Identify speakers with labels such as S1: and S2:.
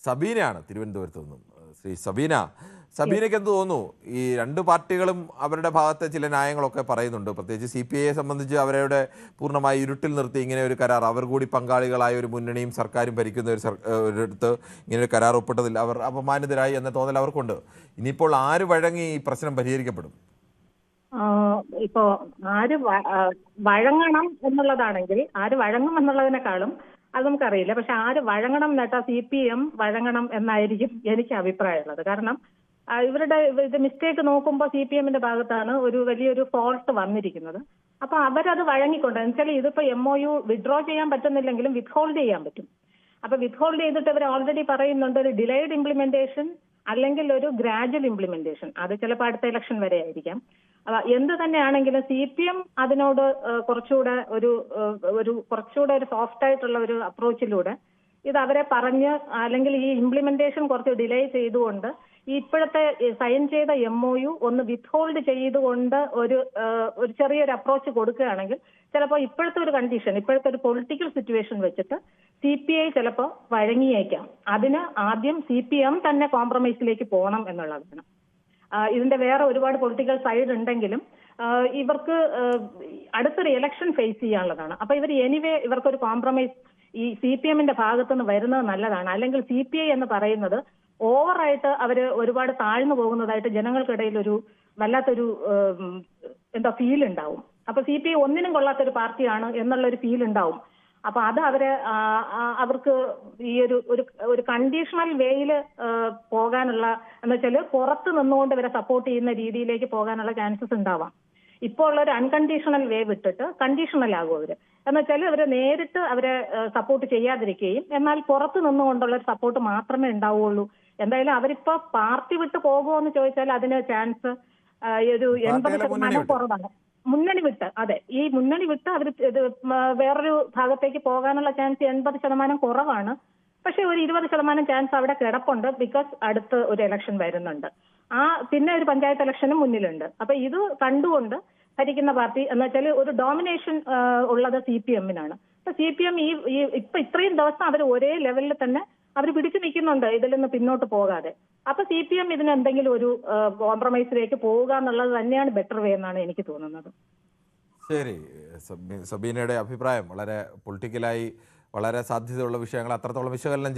S1: സബീനയാണ് തിരുവനന്തപുരത്ത് നിന്നും. ശ്രീ സബീനയ്ക്ക് എന്ത് തോന്നുന്നു? ഈ രണ്ട് പാർട്ടികളും അവരുടെ ഭാഗത്തെ ചില ന്യായങ്ങളൊക്കെ പറയുന്നുണ്ട്. പ്രത്യേകിച്ച് CPIയെ സംബന്ധിച്ച് അവരുടെ പൂർണ്ണമായി ഇരുട്ടിൽ നിർത്തി ഇങ്ങനെ ഒരു കരാർ, അവർ കൂടി പങ്കാളികളായ ഒരു മുന്നണിയും സർക്കാരും ഭരിക്കുന്ന ഒരിടത്ത് ഇങ്ങനെ ഒരു കരാർ ഒപ്പിട്ടതിൽ അവർ അപമാനിതരായി എന്ന തോന്നൽ അവർക്കുണ്ട്. ഇനിയിപ്പോൾ ആര് വഴങ്ങി ഈ പ്രശ്നം പരിഹരിക്കപ്പെടും?
S2: ഇപ്പോ ആര് വഴങ്ങണം എന്നുള്ളതാണെങ്കിൽ, ആര് വഴങ്ങും എന്നുള്ളതിനേക്കാളും അത് നമുക്കറിയില്ല. പക്ഷെ ആര് വഴങ്ങണം എന്നിട്ടാ CPM വഴങ്ങണം എന്നായിരിക്കും എനിക്ക് അഭിപ്രായമുള്ളത്. കാരണം ഇവരുടെ ഇത് മിസ്റ്റേക്ക് നോക്കുമ്പോൾ CPMന്റെ ഭാഗത്താണ് ഒരു വലിയൊരു ഫോൾട്ട് വന്നിരിക്കുന്നത്. അപ്പൊ അവരത് വഴങ്ങിക്കൊണ്ട്, എന്നുവെച്ചാൽ ഇതിപ്പോ MOU വിഡ്രോ ചെയ്യാൻ പറ്റുന്നില്ലെങ്കിലും വിത്ത്ഹോൾഡ് ചെയ്യാൻ പറ്റും. അപ്പൊ വിത്ത്ഹോൾഡ് ചെയ്തിട്ട് അവർ ഓൾറെഡി പറയുന്നുണ്ട് ഒരു ഡിലേഡ് ഇംപ്ലിമെന്റേഷൻ അല്ലെങ്കിൽ ഒരു ഗ്രാജുവൽ ഇംപ്ലിമെന്റേഷൻ. അത് ചിലപ്പോൾ അടുത്ത ഇലക്ഷൻ വരെ ആയിരിക്കാം. എന്ത് തന്നെയാണെങ്കിലും CPM അതിനോട് കുറച്ചുകൂടെ ഒരു സോഫ്റ്റ് ആയിട്ടുള്ള ഒരു അപ്രോച്ചിലൂടെ ഇത് അവരെ പറഞ്ഞ്, അല്ലെങ്കിൽ ഈ ഇംപ്ലിമെന്റേഷൻ കുറച്ച് ഡിലേ ചെയ്തുകൊണ്ട് ഇപ്പോഴത്തെ സൈൻ ചെയ്ത MOU ഒന്ന് വിത്ത്ഹോൾഡ് ചെയ്തുകൊണ്ട് ഒരു ചെറിയൊരു അപ്രോച്ച് കൊടുക്കുകയാണെങ്കിൽ ചിലപ്പോൾ ഇപ്പോഴത്തെ ഒരു കണ്ടീഷൻ, ഇപ്പോഴത്തെ ഒരു പൊളിറ്റിക്കൽ സിറ്റുവേഷൻ വെച്ചിട്ട് CPI ചിലപ്പോൾ വഴങ്ങിയേക്കാം. അതിന് ആദ്യം CPM തന്നെ കോംപ്രമൈസിലേക്ക് പോകണം എന്നുള്ളതാണ്. ഇതിന്റെ വേറെ ഒരുപാട് പൊളിറ്റിക്കൽ സൈഡ് ഉണ്ടെങ്കിലും ഇവർക്ക് അടുത്തൊരു ഇലക്ഷൻ ഫേസ് ചെയ്യാനുള്ളതാണ്. അപ്പൊ ഇവർക്കൊരു കോംപ്രമൈസ് ഈ CPMന്റെ ഭാഗത്തുനിന്ന് വരുന്നത് നല്ലതാണ്. അല്ലെങ്കിൽ CPI എന്ന് പറയുന്നത് ഓവറായിട്ട് അവര് ഒരുപാട് താഴ്ന്നു പോകുന്നതായിട്ട് ജനങ്ങൾക്കിടയിൽ ഒരു വല്ലാത്തൊരു ഫീൽ ഉണ്ടാവും. അപ്പൊ CPI ഒന്നിനും കൊള്ളാത്തൊരു പാർട്ടിയാണ് എന്നുള്ളൊരു ഫീൽ ഉണ്ടാവും. അപ്പൊ അത് അവർക്ക് ഈ ഒരു കണ്ടീഷണൽ വേയിൽ പോകാനുള്ള, എന്ന് വെച്ചാൽ പുറത്ത് നിന്നുകൊണ്ട് ഇവരെ സപ്പോർട്ട് ചെയ്യുന്ന രീതിയിലേക്ക് പോകാനുള്ള ചാൻസസ് ഉണ്ടാവാം. ഇപ്പോൾ ഉള്ള ഒരു അൺകണ്ടീഷണൽ വേ വിട്ടിട്ട് കണ്ടീഷണൽ ആകും അവര്. എന്ന് വെച്ചാൽ അവര് നേരിട്ട് അവരെ സപ്പോർട്ട് ചെയ്യാതിരിക്കുകയും എന്നാൽ പുറത്ത് നിന്നുകൊണ്ടുള്ള ഒരു സപ്പോർട്ട് മാത്രമേ ഉണ്ടാവുള്ളൂ. എന്തായാലും അവരിപ്പോ പാർട്ടി വിട്ട് പോകുമോ എന്ന് ചോദിച്ചാൽ അതിന് ചാൻസ് ഒരു 80% കുറവാണ്. മുന്നണി വിട്ട്, അതെ, ഈ മുന്നണി വിട്ട് അവർ വേറൊരു ഭാഗത്തേക്ക് പോകാനുള്ള ചാൻസ് 80% കുറവാണ്. പക്ഷെ ഒരു 20% ചാൻസ് അവിടെ കിടപ്പുണ്ട്. ബിക്കോസ് അടുത്ത് ഒരു ഇലക്ഷൻ വരുന്നുണ്ട്, പിന്നെ ഒരു പഞ്ചായത്ത് ഇലക്ഷനും മുന്നിലുണ്ട്. അപ്പൊ ഇത് കണ്ടുകൊണ്ട് ഭരിക്കുന്ന പാർട്ടി എന്ന് വെച്ചാൽ ഒരു ഡോമിനേഷൻ ഉള്ളത് CPMനാണ്. അപ്പൊ CPM ഇപ്പൊ ഇത്രയും ദിവസം അവർ ഒരേ ലെവലിൽ തന്നെ അവർ പിടിച്ചു നിൽക്കുന്നുണ്ട്, ഇതിൽ നിന്ന് പിന്നോട്ട് പോകാതെ. അപ്പൊ CPM ഇതിന് എന്തെങ്കിലും ഒരു കോംപ്രമൈസിലേക്ക് പോവുക എന്നുള്ളത് തന്നെയാണ് ബെറ്റർ വേ എന്നാണ് എനിക്ക് തോന്നുന്നത്.
S1: ശരി, സബീനയുടെ അഭിപ്രായം വളരെ പൊളിറ്റിക്കലായി വളരെ സാധ്യതയുള്ള വിഷയങ്ങൾ അത്രത്തോളം വിശകലനം